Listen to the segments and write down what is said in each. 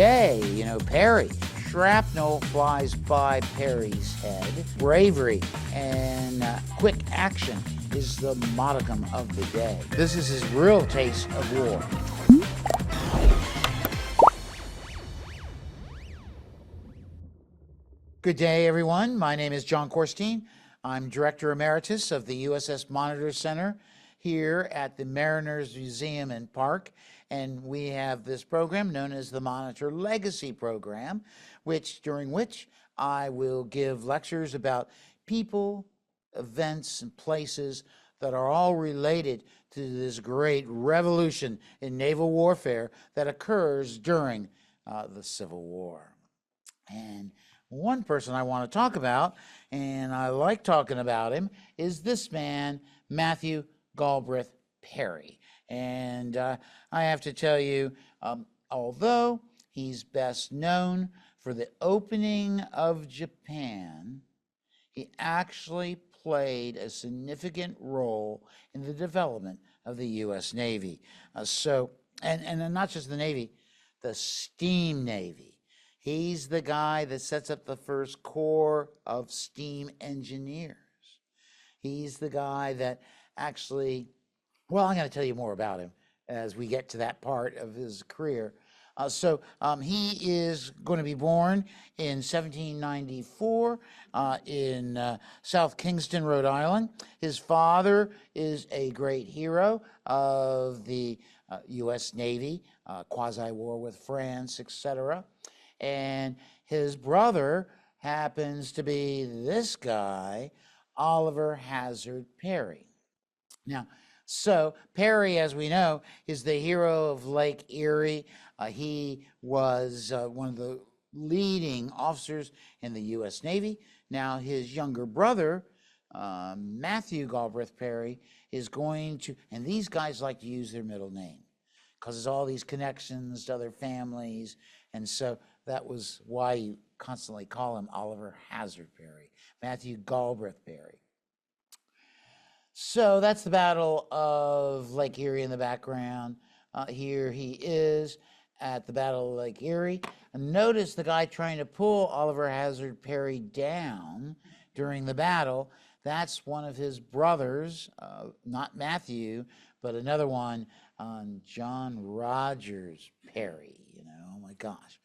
Yay, you know, Perry. Shrapnel flies by Perry's head. Bravery and quick action is the modicum of the day. This is his real taste of war. Good day, everyone. My name is John Korstein. I'm Director Emeritus of the USS Monitor Center here at the Mariners Museum and Park. And we have this program known as the Monitor Legacy Program, during which I will give lectures about people, events, and places that are all related to this great revolution in naval warfare that occurs during the Civil War. And one person I want to talk about, and I like talking about him, is this man, Matthew Calbraith Perry. And I have to tell you, although he's best known for the opening of Japan, he actually played a significant role in the development of the U.S. Navy. And not just the Navy, the steam Navy. He's the guy that sets up the first corps of steam engineers. He's the guy that actually, well, I'm going to tell you more about him as we get to that part of his career. He is going to be born in 1794 in South Kingston, Rhode Island. His father is a great hero of the U.S. Navy, quasi-war with France, etc. And his brother happens to be this guy, Oliver Hazard Perry. Now, so Perry, as we know, is the hero of Lake Erie. He was one of the leading officers in the U.S. Navy. Now, his younger brother, Matthew Calbraith Perry, is going to, and these guys like to use their middle name because there's all these connections to other families, and so that was why you constantly call him Oliver Hazard Perry, Matthew Calbraith Perry. So that's the Battle of Lake Erie in the background. Here he is at the Battle of Lake Erie. And notice the guy trying to pull Oliver Hazard Perry down during the battle. That's one of his brothers, not Matthew, but another one, John Rogers Perry. You know, oh my gosh.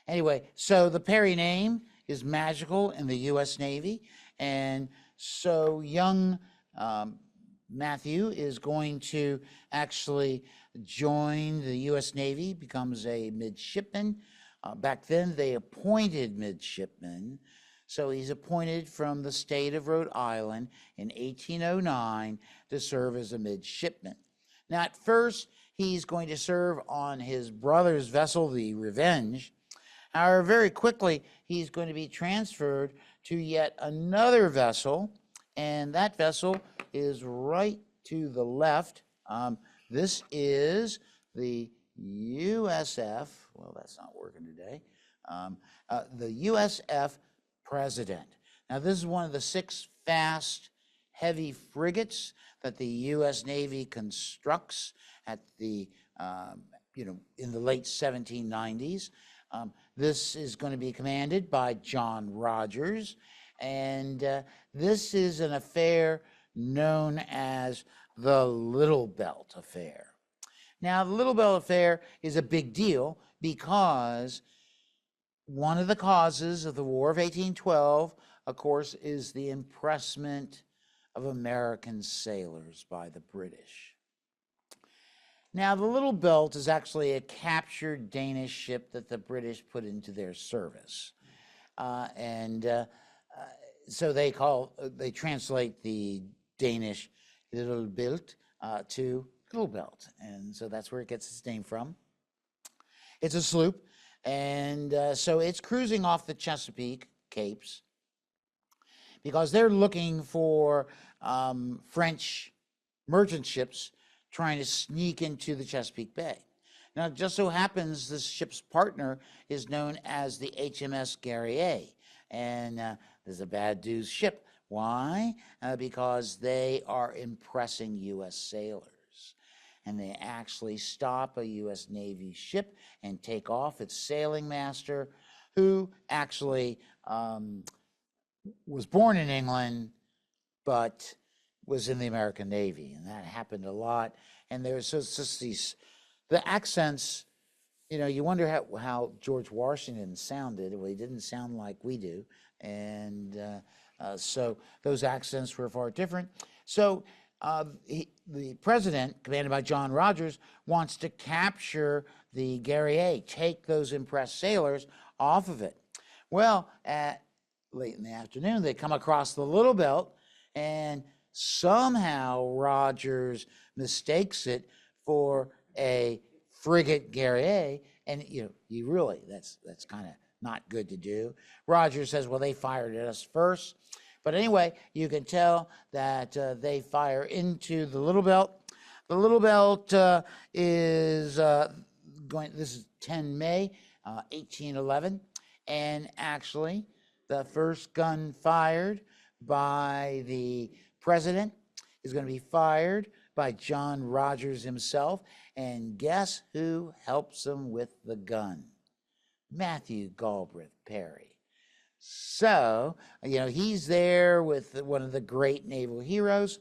Anyway, so the Perry name is magical in the U.S. Navy, and so young Matthew is going to actually join the U.S. Navy, becomes a midshipman. Back then, they appointed midshipmen, so he's appointed from the state of Rhode Island in 1809 to serve as a midshipman. Now, at first, he's going to serve on his brother's vessel, the Revenge. However, very quickly, he's going to be transferred to yet another vessel, and that vessel is right to the left. This is the USF, well, that's not working today, the USF President. Now, this is one of the 6 fast, heavy frigates that the U.S. Navy constructs at the, in the late 1790s. This is going to be commanded by John Rogers, and this is an affair known as the Little Belt Affair. Now, the Little Belt Affair is a big deal because one of the causes of the War of 1812, of course, is the impressment of American sailors by the British. Now, the Little Belt is actually a captured Danish ship that the British put into their service. So they translate the Danish Little Belt to Little Belt. And so that's where it gets its name from. It's a sloop. And so it's cruising off the Chesapeake Capes because they're looking for French merchant ships trying to sneak into the Chesapeake Bay. Now, it just so happens this ship's partner is known as the HMS Guerrier, and there's a bad news ship. Why? Because they are impressing U.S. sailors. and they actually stop a U.S. Navy ship and take off its sailing master, who actually was born in England, but was in the American Navy, and that happened a lot. And there's just the accents, you wonder how George Washington sounded. Well, he didn't sound like we do, and so those accents were far different. So the president, commanded by John Rodgers, wants to capture the Guerriere, take those impressed sailors off of it. Well, late in the afternoon, they come across the Little Belt, and somehow Rodgers mistakes it for a frigate Guerriere, and you really, that's kind of not good to do. Rodgers says, well, they fired at us first. But anyway, you can tell that they fire into the Little Belt. The Little Belt is this is 10 May 1811, and actually the first gun fired by the president is going to be fired by John Rodgers himself. And guess who helps him with the gun? Matthew Calbraith Perry. So, he's there with one of the great naval heroes.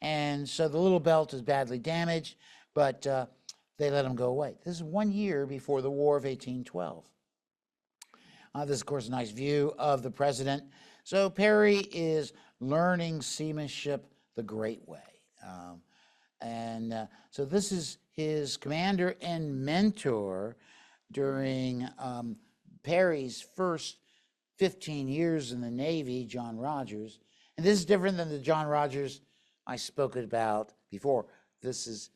And so the Little Belt is badly damaged, but they let him go away. This is 1 year before the War of 1812. This is, of course, a nice view of the president. So Perry is learning seamanship the great way. So this is his commander and mentor during Perry's first 15 years in the Navy, John Rodgers. And this is different than the John Rodgers I spoke about before. That's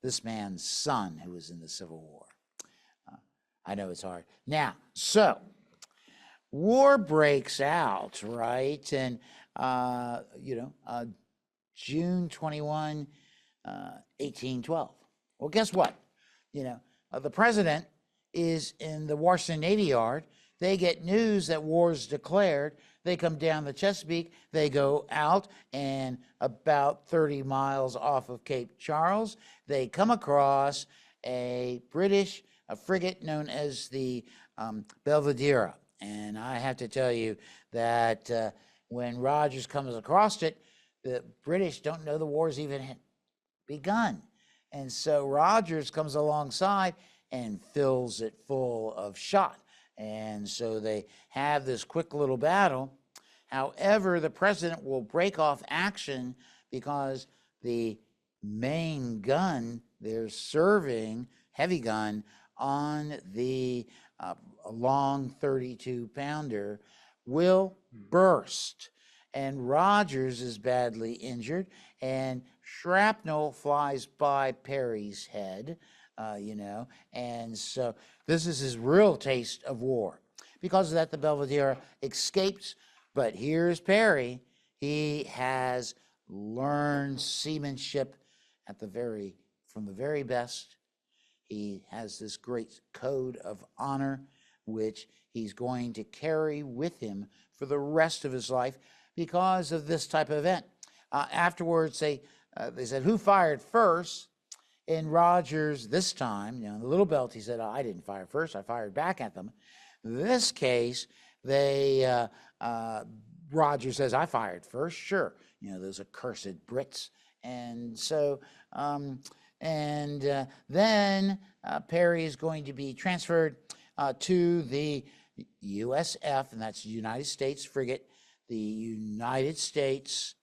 this man's son who was in the Civil War. I know it's hard. Now, so war breaks out, right? And, June 21, 1812. Well, guess what? The president is in the Washington Navy Yard. They get news that war's declared. They come down the Chesapeake. They go out, and about 30 miles off of Cape Charles, they come across a frigate known as the Belvidera. And I have to tell you that when Rodgers comes across it, the British don't know the war's even begun. And so Rodgers comes alongside and fills it full of shot. And so they have this quick little battle. However, the president will break off action because the main gun they're serving, heavy gun, on the long 32-pounder will burst. And Rodgers is badly injured, and shrapnel flies by Perry's head, and so this is his real taste of war. Because of that, the Belvidera escapes, but here's Perry. He has learned seamanship from the very best. He has this great code of honor, which he's going to carry with him for the rest of his life because of this type of event. Afterwards, they said, who fired first? And Rodgers, this time, the Little Belt, he said, I didn't fire first, I fired back at them. This case, Rodgers says, I fired first, sure. Those accursed Brits. And so, then Perry is going to be transferred to the USF, and that's the United States frigate, the United States,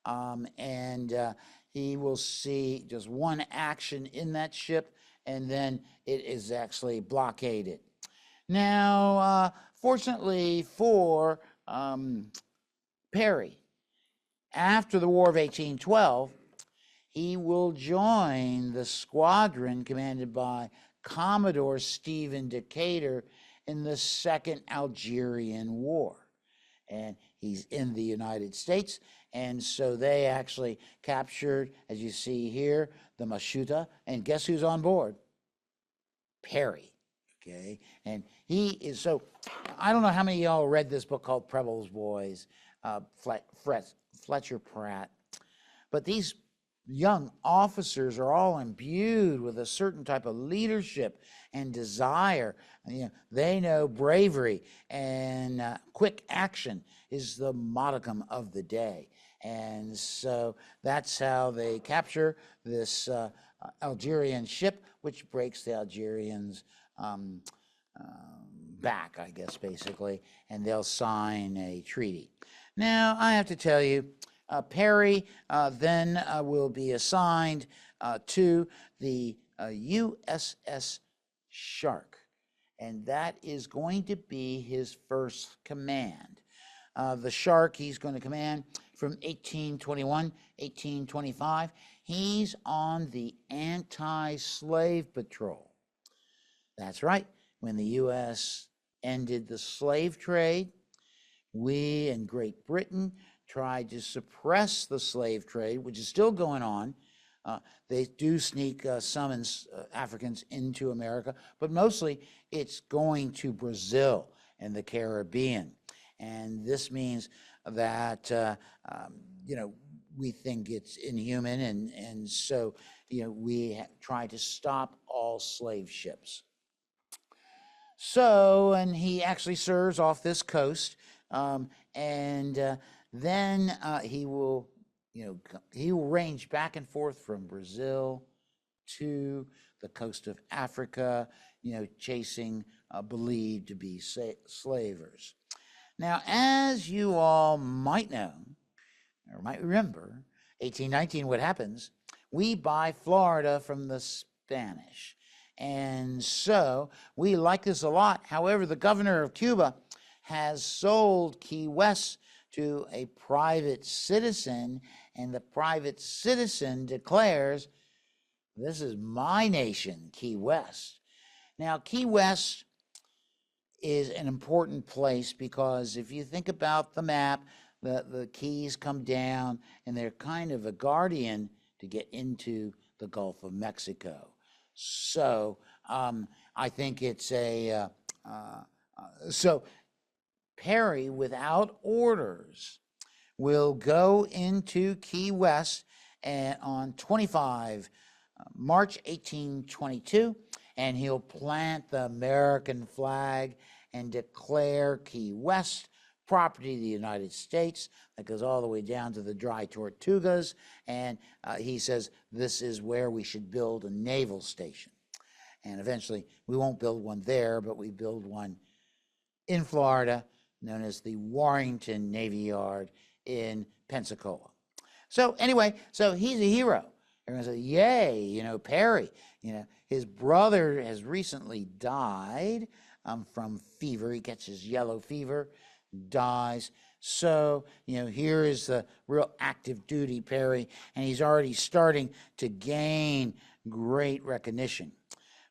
and he will see just one action in that ship, and then it is actually blockaded. Now, fortunately for Perry, after the War of 1812, he will join the squadron commanded by Commodore Stephen Decatur in the Second Algerian War. And he's in the United States, and so they actually captured, as you see here, the Mashuta, and guess who's on board? Perry, okay? And he is, so I don't know how many of y'all read this book called Preble's Boys, Fletcher Pratt, but these young officers are all imbued with a certain type of leadership and desire. They know bravery and quick action is the modicum of the day. And so that's how they capture this Algerian ship, which breaks the Algerians back, I guess, basically, and they'll sign a treaty. Now, I have to tell you, Perry then will be assigned to the USS Shark, and that is going to be his first command. The Shark, he's going to command from 1821, 1825. He's on the anti-slave patrol. That's right. When the U.S. ended the slave trade, we in Great Britain tried to suppress the slave trade, which is still going on. They do sneak some Africans into America, but mostly it's going to Brazil and the Caribbean. And this means that, we think it's inhuman, and so, we try to stop all slave ships. So, and he actually serves off this coast, and then he will range back and forth from Brazil to the coast of Africa, chasing believed to be slavers. Now, as you all might know, or might remember, 1819, what happens? We buy Florida from the Spanish. And so we like this a lot. However, the governor of Cuba has sold Key West to a private citizen, and the private citizen declares, this is my nation, Key West. Now, Key West is an important place because if you think about the map, the Keys come down and they're kind of a guardian to get into the Gulf of Mexico. So I think it's so Perry, without orders, will go into Key West on 25 March 1822, and he'll plant the American flag and declare Key West property of the United States. That goes all the way down to the Dry Tortugas, and he says this is where we should build a naval station. And eventually, we won't build one there, but we build one in Florida, known as the Warrington Navy Yard in Pensacola. So anyway, so he's a hero. Everyone says, yay, Perry. His brother has recently died from fever. He catches yellow fever, dies. So, here is the real active duty Perry, and he's already starting to gain great recognition.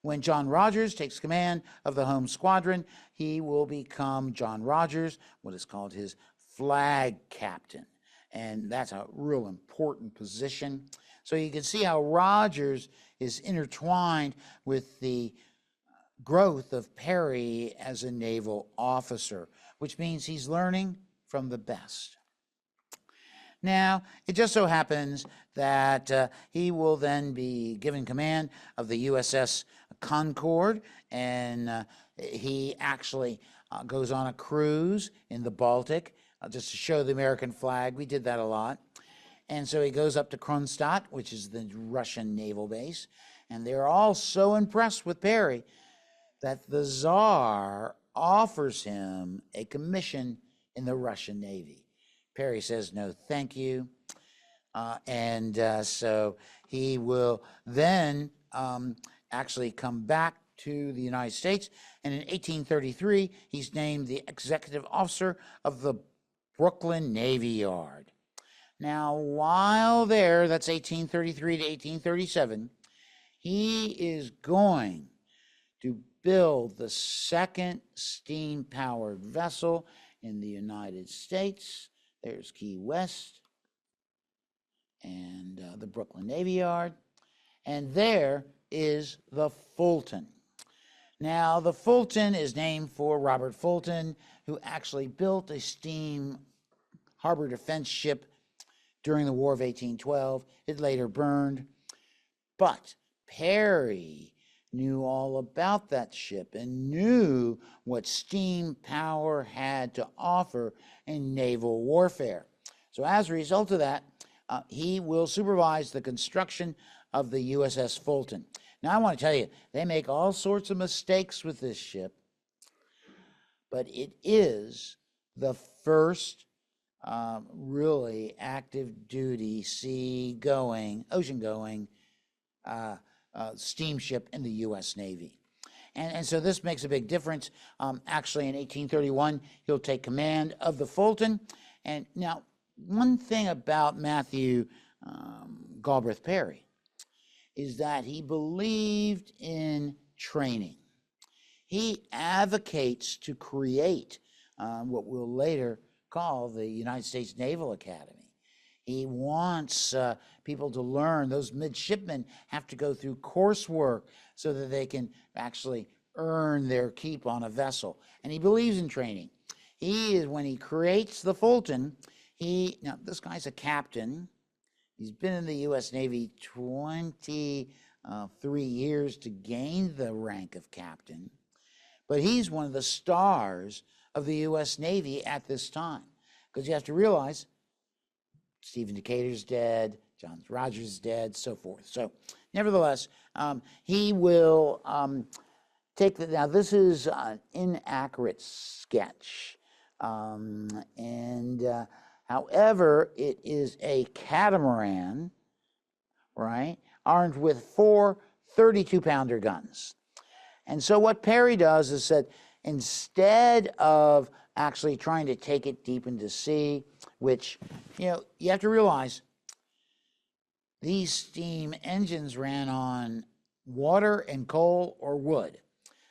When John Rodgers takes command of the home squadron, he will become John Rodgers, what is called his flag captain. And that's a real important position. So you can see how Rodgers is intertwined with the growth of Perry as a naval officer, which means he's learning from the best. Now, it just so happens that he will then be given command of the USS Concord, and he actually goes on a cruise in the Baltic just to show the American flag. We did that a lot. And so he goes up to Kronstadt, which is the Russian naval base, and they're all so impressed with Perry that the Tsar offers him a commission in the Russian Navy. Perry says, no, thank you. So he will then actually come back to the United States. And in 1833, he's named the executive officer of the Brooklyn Navy Yard. Now, while there, that's 1833 to 1837, he is going to build the second steam-powered vessel in the United States. There's Key West and the Brooklyn Navy Yard. And there is the Fulton. Now, the Fulton is named for Robert Fulton, who actually built a steam harbor defense ship during the War of 1812. It later burned. But Perry knew all about that ship and knew what steam power had to offer in naval warfare. So as a result of that, he will supervise the construction of the USS Fulton. Now, I want to tell you, they make all sorts of mistakes with this ship, but it is the first really active duty ocean-going steamship in the U.S. Navy. And so this makes a big difference. Actually, in 1831, he'll take command of the Fulton. And now, one thing about Matthew Calbraith Perry is that he believed in training. He advocates to create what we'll later call the United States Naval Academy. He wants people to learn. Those midshipmen have to go through coursework so that they can actually earn their keep on a vessel. And he believes in training. When he creates the Fulton, now this guy's a captain. He's been in the U.S. Navy 23 years to gain the rank of captain. But he's one of the stars of the U.S. Navy at this time. Because you have to realize, Stephen Decatur's dead, John Rogers is dead, so forth. So, nevertheless, he will take the. Now, this is an inaccurate sketch, however, it is a catamaran, right, armed with 4 32-pounder guns. And so, what Perry does is that instead of actually trying to take it deep into sea, which, you have to realize these steam engines ran on water and coal or wood.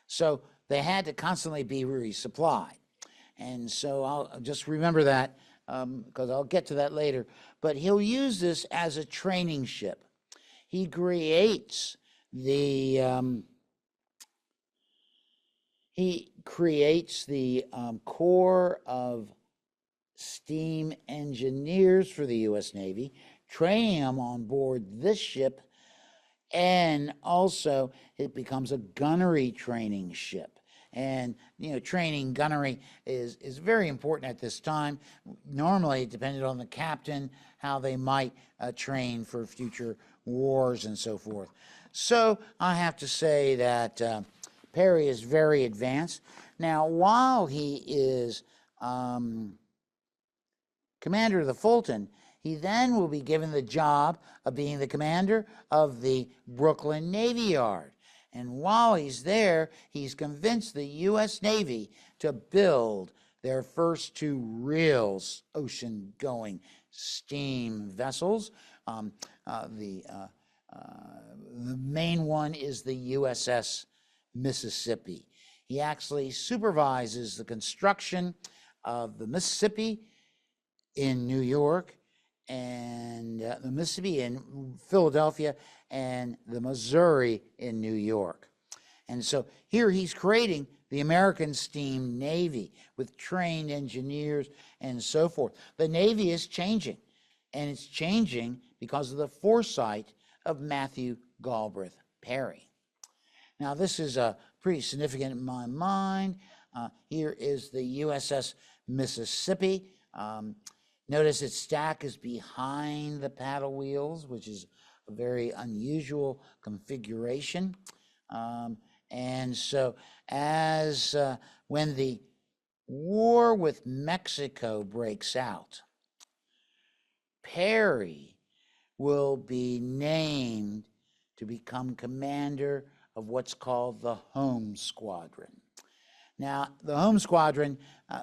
So they had to constantly be resupplied. And so I'll just remember that because I'll get to that later. But he'll use this as a training ship. He creates the Corps of Steam Engineers for the U.S. Navy, training them on board this ship, and also it becomes a gunnery training ship. And, training gunnery is very important at this time. Normally, it depended on the captain, how they might train for future wars and so forth. So I have to say that Perry is very advanced. Now, while he is commander of the Fulton, he then will be given the job of being the commander of the Brooklyn Navy Yard. And while he's there, he's convinced the U.S. Navy to build their first 2 real ocean-going steam vessels. The main one is the USS Mississippi. He actually supervises the construction of the Mississippi in New York, and the Mississippi in Philadelphia, and the Missouri in New York. And so here he's creating the American Steam Navy with trained engineers and so forth. The Navy is changing, and it's changing because of the foresight of Matthew Calbraith Perry. Now, this is pretty significant in my mind. Here is the USS Mississippi. Notice its stack is behind the paddle wheels, which is a very unusual configuration. And so when the war with Mexico breaks out, Perry will be named to become commander of what's called the Home Squadron. Now, the Home Squadron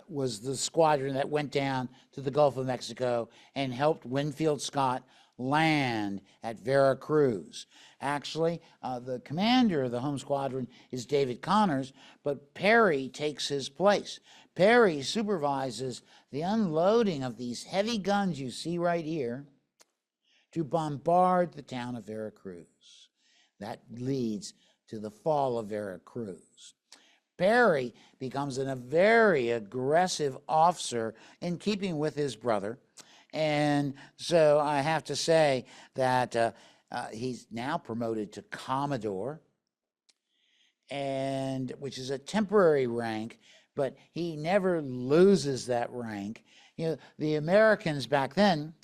was the squadron that went down to the Gulf of Mexico and helped Winfield Scott land at Veracruz. Actually, the commander of the Home Squadron is David Connors, but Perry takes his place. Perry supervises the unloading of these heavy guns you see right here to bombard the town of Veracruz. That leads to the fall of Veracruz. Perry becomes a very aggressive officer in keeping with his brother, And so I have to say that he's now promoted to Commodore, and which is a temporary rank, but he never loses that rank. You know, the Americans back then,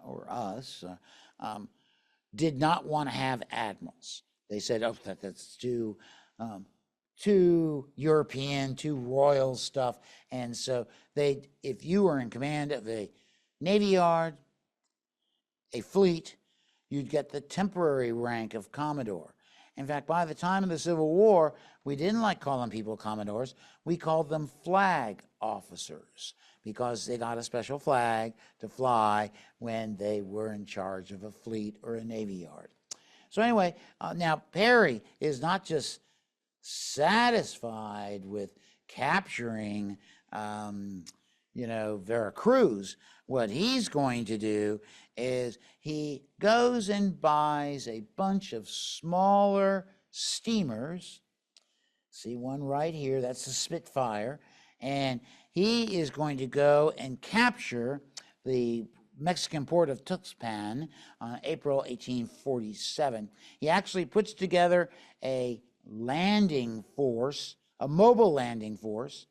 or us, did not want to have admirals. They said, "Oh, that's too European, too royal stuff." And so if you were in command of a navy yard, a fleet, you'd get the temporary rank of Commodore. In fact, by the time of the Civil War, we didn't like calling people Commodores. We called them flag officers because they got a special flag to fly when they were in charge of a fleet or a navy yard. So anyway, now Perry is not just satisfied with capturing, Veracruz. What he's going to do is he goes and buys a bunch of smaller steamers. See one right here, that's the Spitfire. And he is going to go and capture the Mexican port of Tuxpan on April 1847. He actually puts together a landing force, a mobile landing force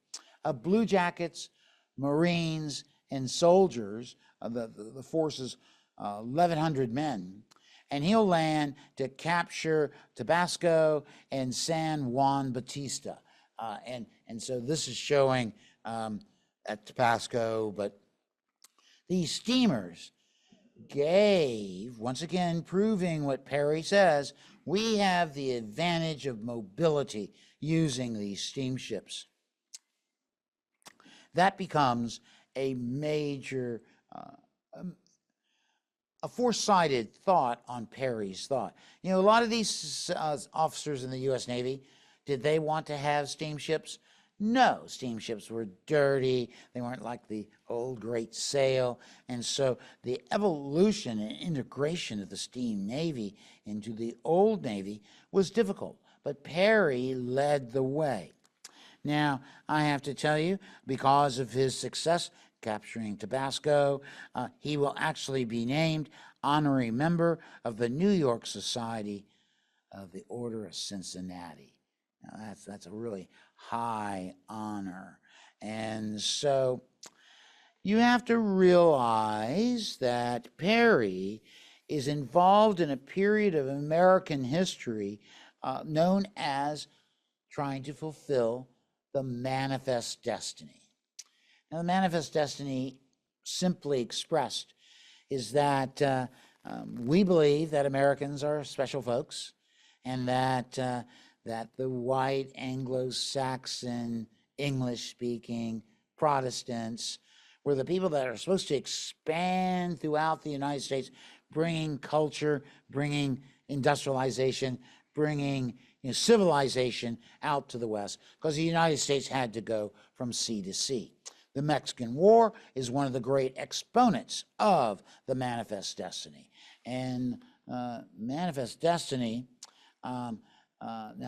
of blue jackets, Marines, and soldiers. The force is 1,100 men. And he'll land to capture Tabasco and San Juan Bautista. And so this is showing at Tabasco, but these steamers gave, once again, proving what Perry says, we have the advantage of mobility using these steamships. That becomes a major, a foresighted thought on Perry's thought. You know, a lot of these officers in the U.S. Navy, did they want to have steamships? No, steamships were dirty. They weren't like the old Great Sail. And so the evolution and integration of the steam navy into the old Navy was difficult. But Perry led the way. Now, I have to tell you, because of his success capturing Tabasco, he will actually be named honorary member of the New York Society of the Order of Cincinnati. Now, that's a really high honor. And so you have to realize that Perry is involved in a period of American history known as trying to fulfill the manifest destiny. Now, the manifest destiny, simply expressed, is that we believe that Americans are special folks, and that the white Anglo-Saxon, English-speaking Protestants were the people that are supposed to expand throughout the United States, bringing culture, bringing industrialization, bringing civilization out to the West, because the United States had to go from sea to sea. The Mexican War is one of the great exponents of the manifest destiny. And manifest destiny, now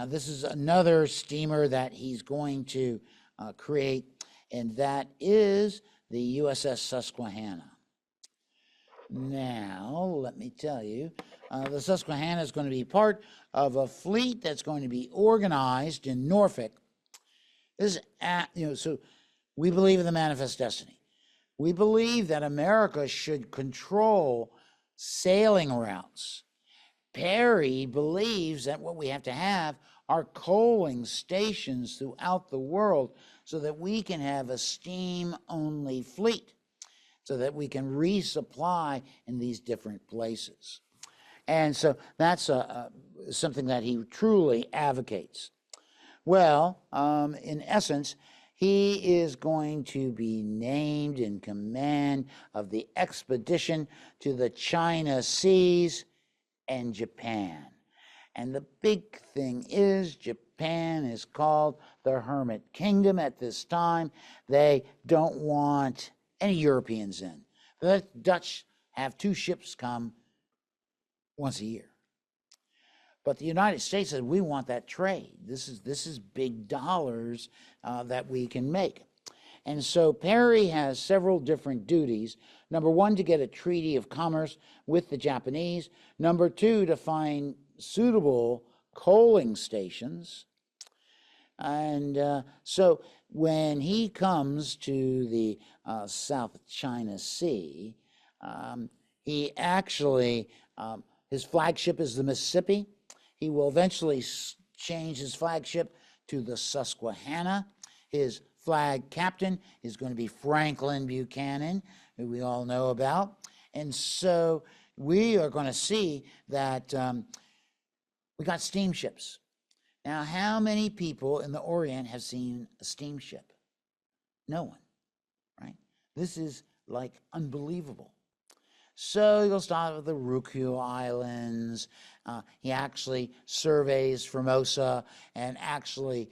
this is another steamer that he's going to create, and that is the USS Susquehanna. Now, let me tell you, the Susquehanna is going to be part of a fleet that's going to be organized in Norfolk. This is, so we believe in the manifest destiny. We believe that America should control sailing routes. Perry believes that what we have to have are coaling stations throughout the world so that we can have a steam-only fleet, so that we can resupply in these different places. And so that's something that he truly advocates. Well, in essence, he is going to be named in command of the expedition to the China Seas and Japan. And the big thing is, Japan is called the Hermit Kingdom at this time. They don't want any Europeans in. The Dutch have 2 ships come once a year. But the United States says, we want that trade. This is big dollars that we can make. And so Perry has several different duties. Number one, to get a treaty of commerce with the Japanese. Number two, to find suitable coaling stations. And so when he comes to the South China Sea, he actually, his flagship is the Mississippi. He will eventually change his flagship to the Susquehanna. His flag captain is going to be Franklin Buchanan, who we all know about. And so we are going to see that we got steamships. Now, how many people in the Orient have seen a steamship? No one, right? This is like unbelievable. So he'll start with the Ryukyu Islands. He actually surveys Formosa and actually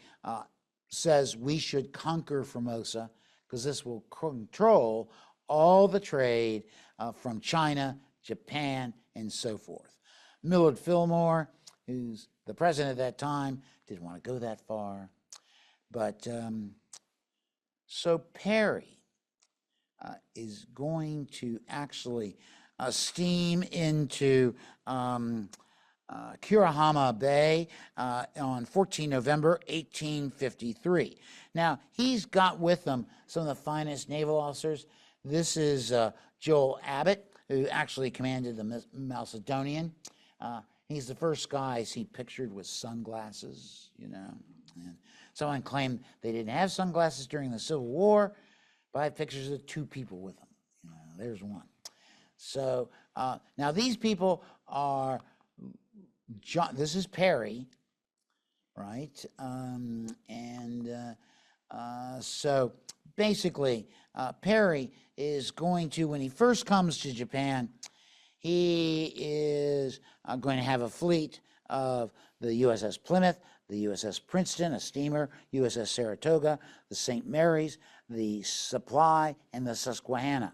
says we should conquer Formosa because this will control all the trade from China, Japan, and so forth. Millard Fillmore, who's the president at that time, didn't want to go that far. But so Perry is going to actually steam into Kurihama Bay on 14 November 1853. Now, he's got with him some of the finest naval officers. This is Joel Abbott, who actually commanded the Macedonian. He's the first guy I see pictured with sunglasses, you know. And someone claimed they didn't have sunglasses during the Civil War, but I have pictures of two people with them. You know, there's one. So now these people are, this is Perry, right? So basically, Perry is going to, when he first comes to Japan, he is going to have a fleet of the USS Plymouth, the USS Princeton, a steamer, USS Saratoga, the St. Mary's, the Supply, and the Susquehanna,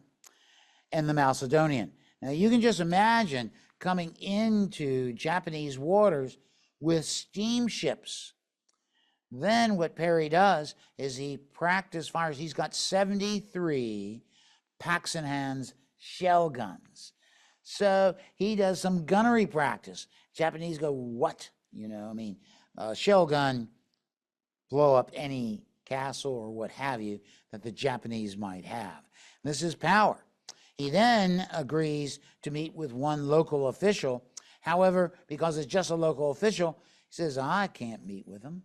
and the Macedonian. Now you can just imagine coming into Japanese waters with steamships. Then what Perry does is he practice fires. He's got 73 Paxton shell guns. So he does some gunnery practice. Japanese go, what? You know, I mean, shell gun, blow up any castle or what have you that the Japanese might have. This is power. He then agrees to meet with one local official. However, because it's just a local official, he says, I can't meet with him.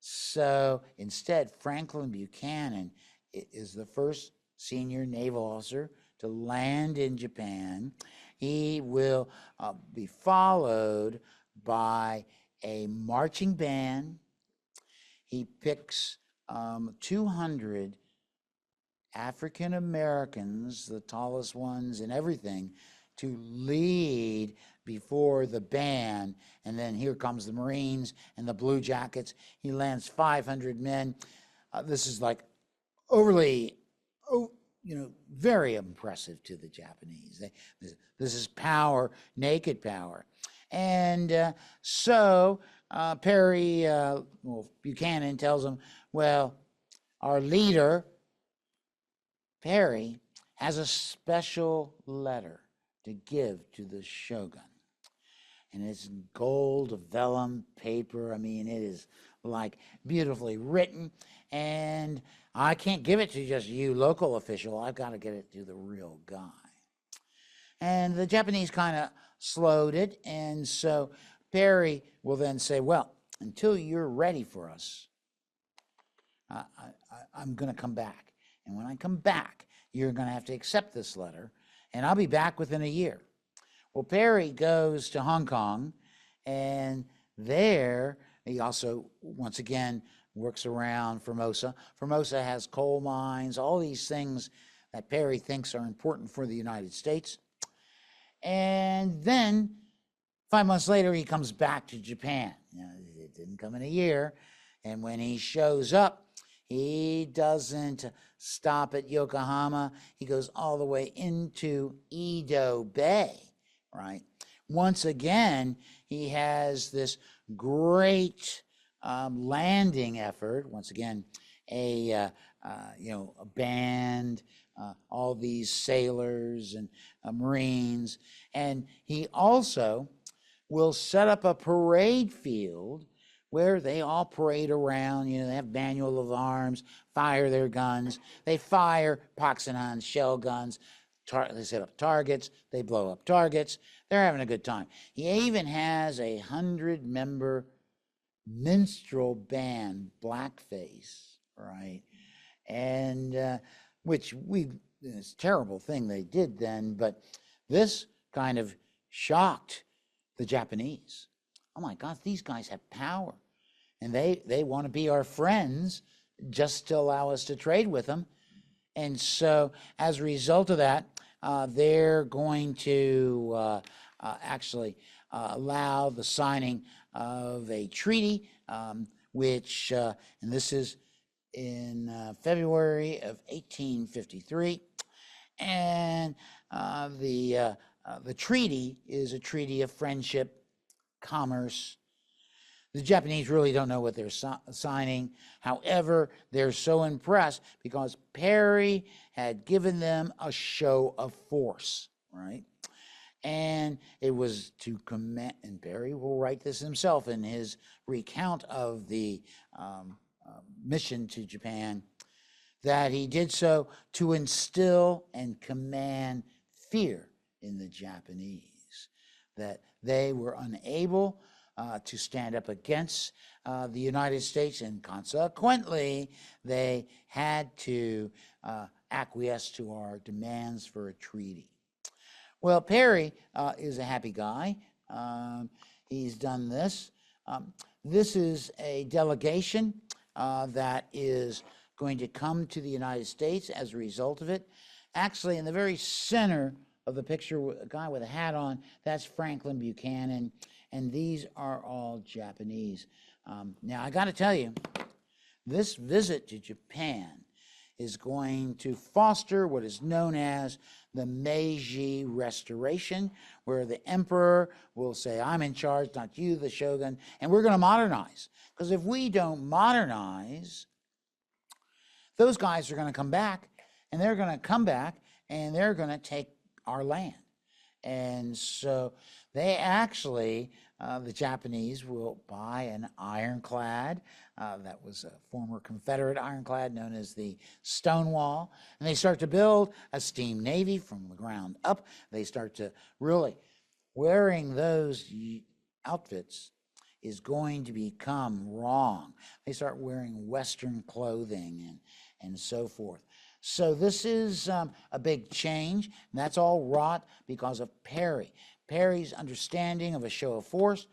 So instead, Franklin Buchanan is the first senior naval officer to land in Japan. He will be followed by a marching band. He picks 200 African Americans, the tallest ones and everything, to lead before the band. And then here comes the Marines and the Blue Jackets. He lands 500 men. This is like overly, very impressive to the Japanese. This is power, naked power. And so Perry, Buchanan tells him, well, our leader, Perry, has a special letter to give to the shogun. And it's gold vellum paper. I mean, it is like beautifully written. And I can't give it to just you, local official. I've got to get it to the real guy. And the Japanese kind of slowed it. And so Perry will then say, well, until you're ready for us, I'm going to come back. And when I come back, you're going to have to accept this letter. And I'll be back within a year. Well, Perry goes to Hong Kong, and there he also, once again, works around Formosa. Formosa has coal mines, all these things that Perry thinks are important for the United States. And then 5 months later, he comes back to Japan. Now, it didn't come in a year. And when he shows up, he doesn't stop at Yokohama. He goes all the way into Edo Bay, right? Once again, he has this great landing effort. Once again, a band, all these sailors and Marines, and he also will set up a parade field where they all parade around. They have manual of arms, fire their guns. They fire Poxonans shell guns. They set up targets. They blow up targets. They're having a good time. He even has a 100-member minstrel band, Blackface, right? And which it's a terrible thing they did then, but this kind of shocked the Japanese. Oh my God, these guys have power, and they want to be our friends just to allow us to trade with them. And so as a result of that, they're going to actually allow the signing of a treaty, which, and this is in February of 1853, and the treaty is a treaty of friendship, commerce. The Japanese really don't know what they're signing. However, they're so impressed because Perry had given them a show of force, right? And it was to command, and Perry will write this himself in his recount of the mission to Japan, that he did so to instill and command fear in the Japanese, that they were unable to stand up against the United States, and consequently, they had to acquiesce to our demands for a treaty. Well, Perry is a happy guy. He's done this. This is a delegation that is going to come to the United States as a result of it. Actually, in the very center of the picture, a guy with a hat on, that's Franklin Buchanan, and these are all Japanese. Now, I got to tell you, this visit to Japan is going to foster what is known as the Meiji Restoration, where the emperor will say, I'm in charge, not you, the shogun, and we're going to modernize. Because if we don't modernize, those guys are going to come back, and they're going to come back, and they're going to take our land. And so they actually, the Japanese will buy an ironclad. That was a former Confederate ironclad known as the Stonewall. And they start to build a steam navy from the ground up. They start to really, wearing those outfits is going to become wrong. They start wearing Western clothing and so forth. So this is a big change, and that's all wrought because of Perry. Perry's understanding of a show of force,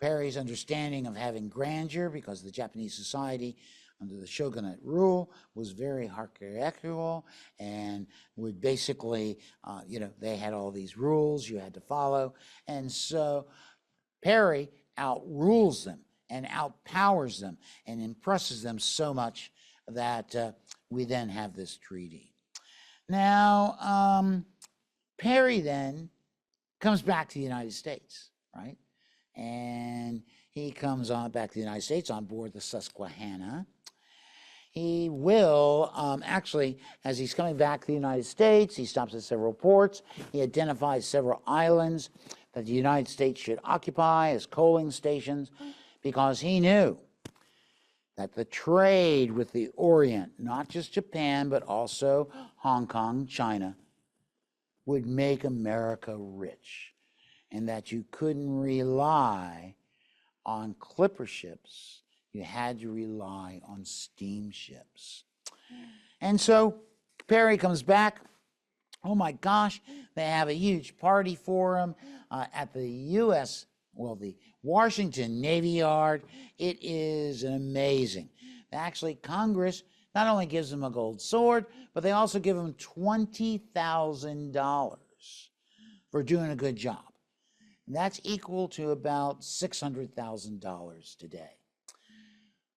Perry's understanding of having grandeur, because the Japanese society under the shogunate rule was very hierarchical and would basically, they had all these rules you had to follow. And so Perry outrules them and outpowers them and impresses them so much that we then have this treaty. Now, Perry then comes back to the United States, right? And he comes on back to the United States on board the Susquehanna. He will, actually, as he's coming back to the United States, he stops at several ports. He identifies several islands that the United States should occupy as coaling stations, because he knew that the trade with the Orient, not just Japan, but also Hong Kong, China, would make America rich, and that you couldn't rely on clipper ships. You had to rely on steamships. And so Perry comes back. Oh my gosh, they have a huge party for him at the the Washington Navy Yard. It is amazing. Actually, Congress not only gives him a gold sword, but they also give him $20,000 for doing a good job. And that's equal to about $600,000 today.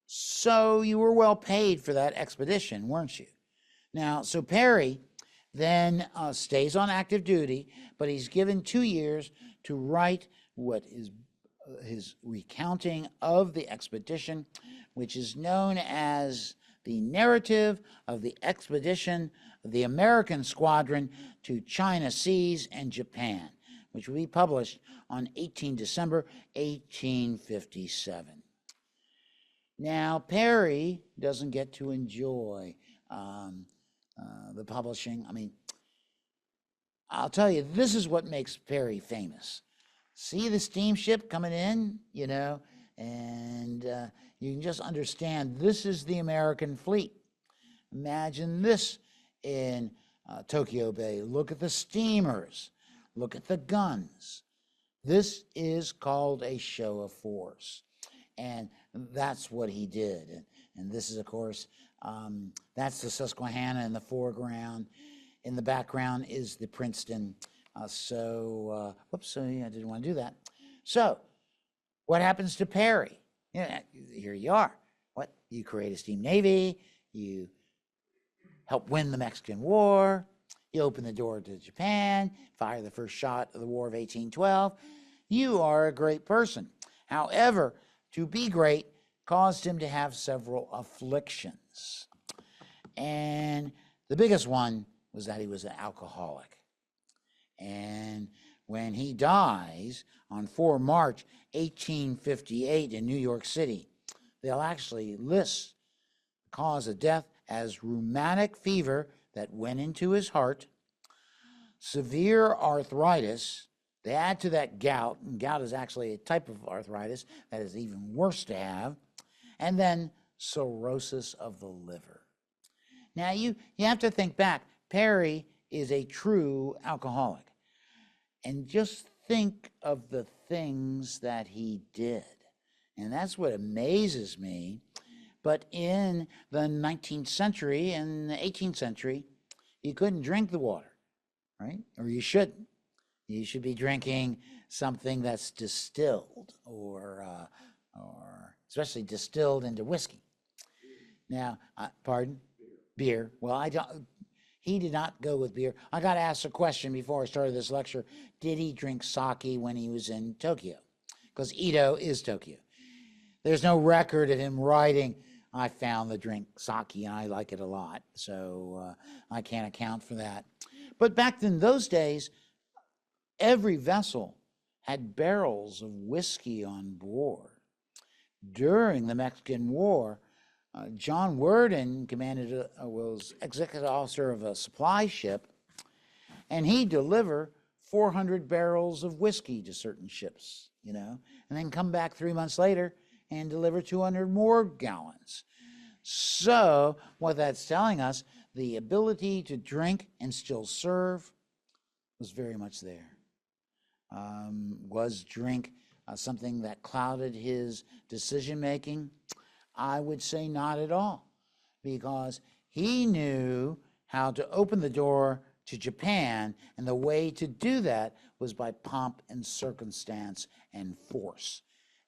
So you were well paid for that expedition, weren't you? Now, so Perry then stays on active duty, but he's given 2 years to write what is his recounting of the expedition, which is known as the narrative of the expedition of the American squadron to China Seas and Japan, which will be published on 18 December 1857. Now, Perry doesn't get to enjoy the publishing. I mean, I'll tell you, this is what makes Perry famous. See the steamship coming in, you know, and you can just understand this is the American fleet. Imagine this in Tokyo Bay. Look at the steamers. Look at the guns. This is called a show of force. And that's what he did. And this is, of course, that's the Susquehanna in the foreground. In the background is the Princeton. Whoops, sorry, I didn't want to do that. So, what happens to Perry? Yeah, here you are. What? You create a steam navy. You help win the Mexican War. You open the door to Japan. Fire the first shot of the War of 1812. You are a great person. However, to be great caused him to have several afflictions. And the biggest one was that he was an alcoholic. And when he dies on 4 March 1858 in New York City, they'll actually list the cause of death as rheumatic fever that went into his heart, severe arthritis. They add to that gout, and gout is actually a type of arthritis that is even worse to have, and then cirrhosis of the liver. Now, you have to think back. Perry is a true alcoholic. And just think of the things that he did. And that's what amazes me. But in the 19th century and the 18th century, you couldn't drink the water, right? Or you shouldn't. You should be drinking something that's distilled or especially distilled into whiskey. Now, pardon? Beer. Well, he did not go with beer. I got asked a question before I started this lecture. Did he drink sake when he was in Tokyo? Because Edo is Tokyo. There's no record of him writing, I found the drink sake and I like it a lot. So I can't account for that. But back in those days, every vessel had barrels of whiskey on board. During the Mexican War, John Worden was executive officer of a supply ship, and he'd deliver 400 barrels of whiskey to certain ships, you know, and then come back 3 months later and deliver 200 more gallons. So what that's telling us, the ability to drink and still serve was very much there. Was drink something that clouded his decision-making? I would say not at all, because he knew how to open the door to Japan, and the way to do that was by pomp and circumstance and force.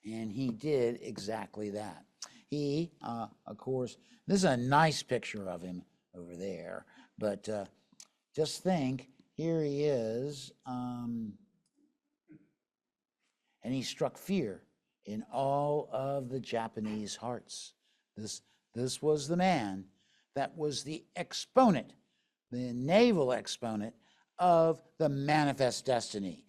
And he did exactly that. He, of course, this is a nice picture of him over there, but just think, here he is, and he struck fear in all of the Japanese hearts. This was the man that was the exponent, the naval exponent of the manifest destiny.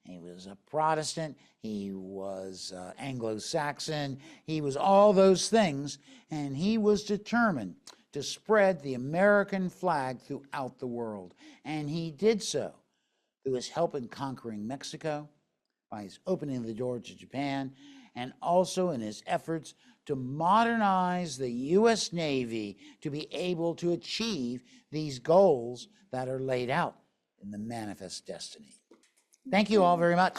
He was a Protestant, he was Anglo-Saxon, he was all those things, and he was determined to spread the American flag throughout the world. And he did so through his help in conquering Mexico, by his opening the door to Japan, and also in his efforts to modernize the U.S. Navy to be able to achieve these goals that are laid out in the manifest destiny. Thank you all very much.